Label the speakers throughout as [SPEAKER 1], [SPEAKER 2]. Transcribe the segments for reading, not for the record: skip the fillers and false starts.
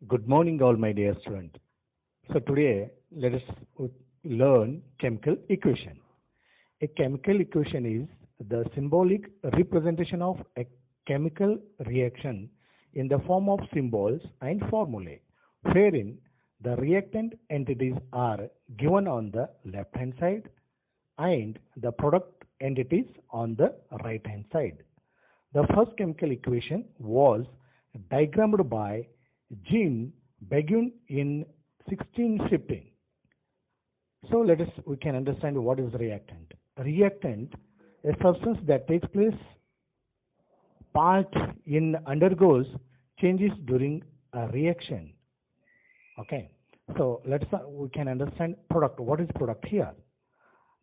[SPEAKER 1] Good morning, all my dear students. So today, let us learn chemical equation. A chemical equation is the symbolic representation of a chemical reaction in the form of symbols and formulae, wherein the reactant entities are given on the left hand side and the product entities on the right hand side. The first chemical equation was diagrammed by Jean Begun in 1615. So we can understand what is reactant. Reactant, a substance that takes place part in undergoes changes during a reaction. Okay. So we can understand product. What is product here?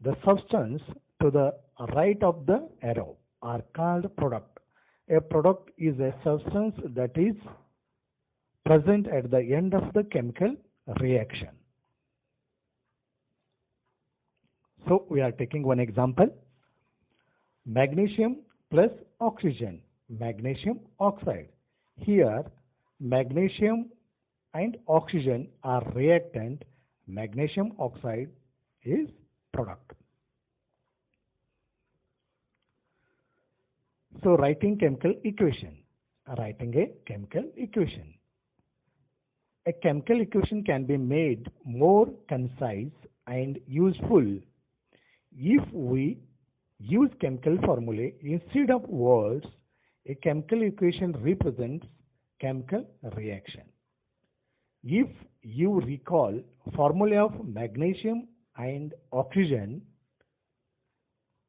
[SPEAKER 1] The substance to the right of the arrow are called product. A product is a substance that is present at the end of the chemical reaction. So we are taking one example. Magnesium plus oxygen, magnesium oxide. Here magnesium and oxygen are reactant, magnesium oxide is product. So writing chemical equation. Writing a chemical equation. A chemical equation can be made more concise and useful if we use chemical formulae instead of words. A chemical equation represents chemical reaction. If you recall formula of magnesium and oxygen,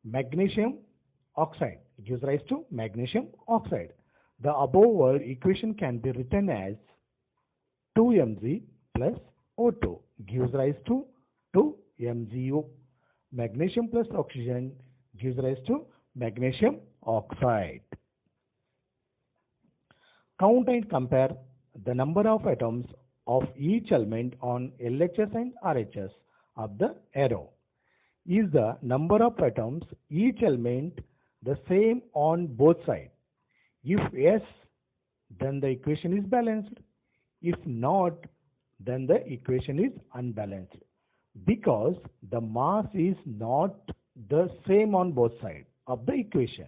[SPEAKER 1] magnesium oxide gives rise to magnesium oxide. The above word equation can be written as 2Mg plus O2 gives rise to 2MgO. Magnesium plus oxygen gives rise to magnesium oxide. Count and compare the number of atoms of each element on LHS and RHS of the arrow. Is the number of atoms each element the same on both sides? If yes, then the equation is balanced. If not, then the equation is unbalanced because the mass is not the same on both sides of the equation.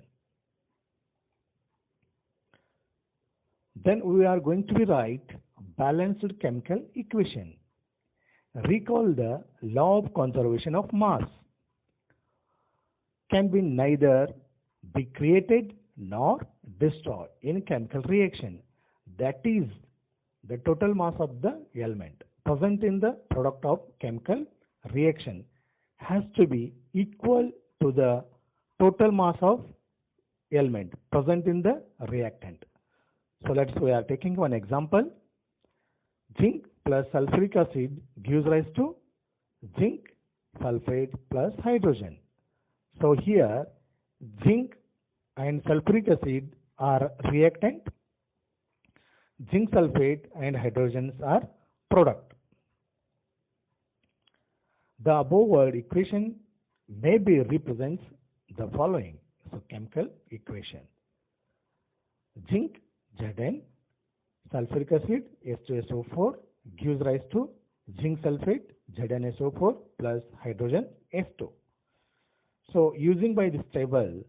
[SPEAKER 1] Then we are going to write balanced chemical equation. Recall the law of conservation of mass can be neither be created nor destroyed in chemical reaction. That is, the total mass of the element present in the product of chemical reaction has to be equal to the total mass of element present in the reactant. So we are taking one example. Zinc plus sulfuric acid gives rise to zinc sulfate plus hydrogen. So here zinc and sulfuric acid are reactant, zinc sulfate and hydrogens are product. The above word equation maybe represents the following. So chemical equation. Zinc Zn, sulfuric acid H2SO4 gives rise to zinc sulfate ZnSO4 plus hydrogen H2. So using by this table,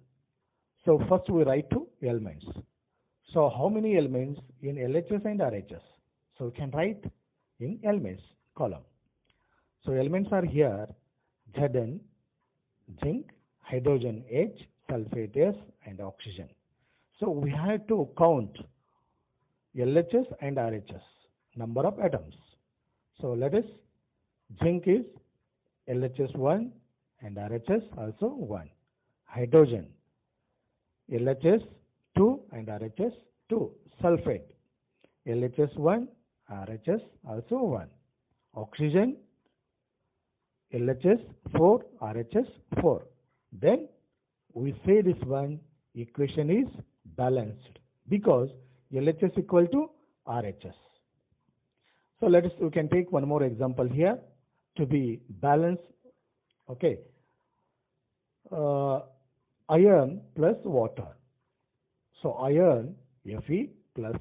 [SPEAKER 1] so first we write two elements. So how many elements in LHS and RHS? So we can write in elements column. So elements are here Zn, zinc, hydrogen H, sulfate S and oxygen. So we have to count LHS and RHS number of atoms. So let us, zinc is LHS 1 and RHS also 1. Hydrogen LHS 2 and RHS 2. Sulfate LHS 1, RHS also 1. Oxygen LHS 4, RHS 4. Then we say this one equation is balanced because LHS equal to RHS. So we can take one more example here to be balanced. Okay. Iron plus water. So iron Fe plus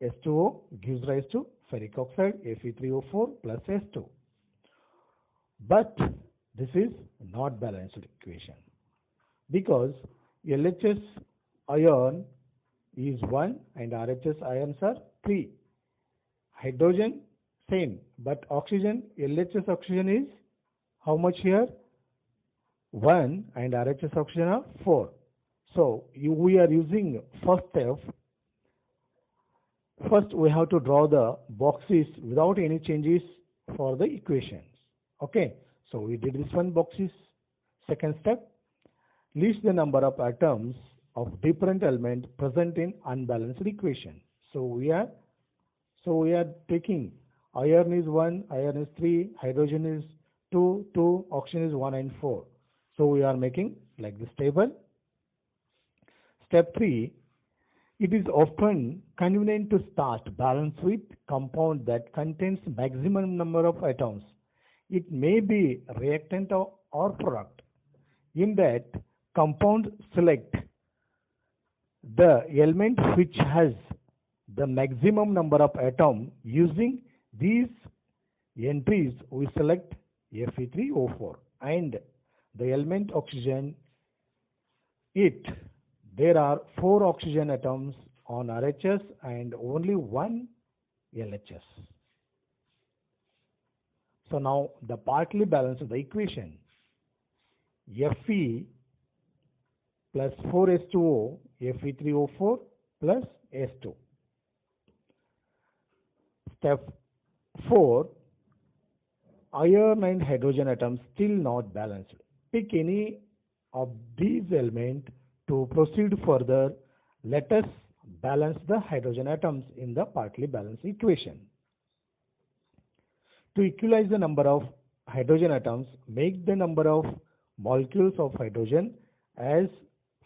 [SPEAKER 1] H2O gives rise to ferric oxide Fe3O4 plus S2. But this is not balanced equation because LHS ion is 1 and RHS ions are 3. Hydrogen same, but oxygen, LHS oxygen is how much here? 1 and RHS oxygen are 4. So we are using first step. First we have to draw the boxes without any changes for the equations. Okay, so we did this one boxes. Second step, list the number of atoms of different element present in unbalanced equation. So we are taking iron is 1, iron is 3, hydrogen is 2, oxygen is 1 and 4. So we are making like this table. Step 3, it is often convenient to start balance with compound that contains maximum number of atoms. It may be reactant or product. In that, compound select the element which has the maximum number of atoms. Using these entries, we select Fe3O4 and the element oxygen. There are 4 oxygen atoms on RHS and only 1 LHS. So now the partly balance of the equation, Fe plus 4H2O, Fe3O4 plus S2. Step 4, iron and hydrogen atoms still not balanced. Pick any of these elements to proceed further. Let us balance the hydrogen atoms in the partly balanced equation. To equalize the number of hydrogen atoms, make the number of molecules of hydrogen as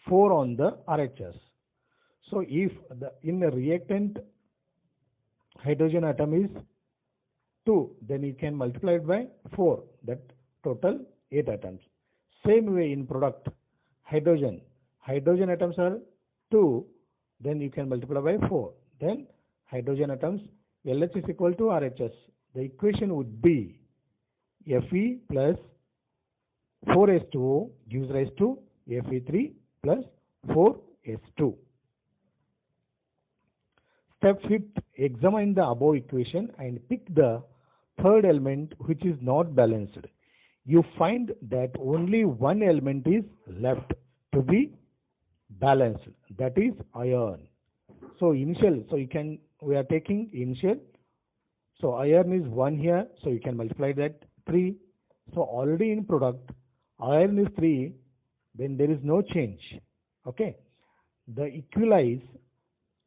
[SPEAKER 1] 4 on the RHS. So if in the reactant hydrogen atom is 2, then you can multiply it by 4, that total 8 atoms. Same way in product, hydrogen atoms are 2, then you can multiply by 4. Then hydrogen atoms, LH is equal to RHS. The equation would be Fe plus 4H2O gives rise to Fe3 plus 4H2. Step 5, examine the above equation and pick the third element which is not balanced. You find that only one element is left to be balanced, that is iron. So initial, we are taking initial. So iron is 1 here, so you can multiply that 3. So already in product, iron is 3, then there is no change. Okay. The equalize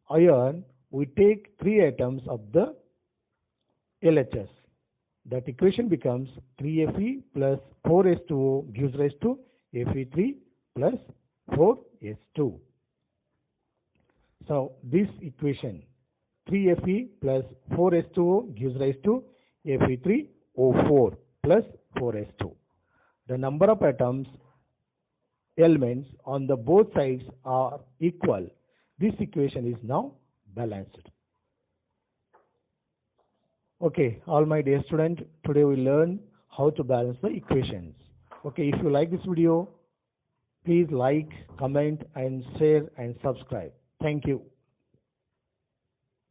[SPEAKER 1] iron, we take 3 atoms of the LHS. That equation becomes 3Fe plus 4H2O gives rise to Fe3 plus 4H2. So this equation 3Fe plus 4H2O gives rise to Fe3O4 plus 4H2. The number of atoms elements on the both sides are equal. This equation is now balanced. Okay, all my dear students, today we learn how to balance the equations. Okay, if you like this video, please like, comment and share and subscribe. Thank you.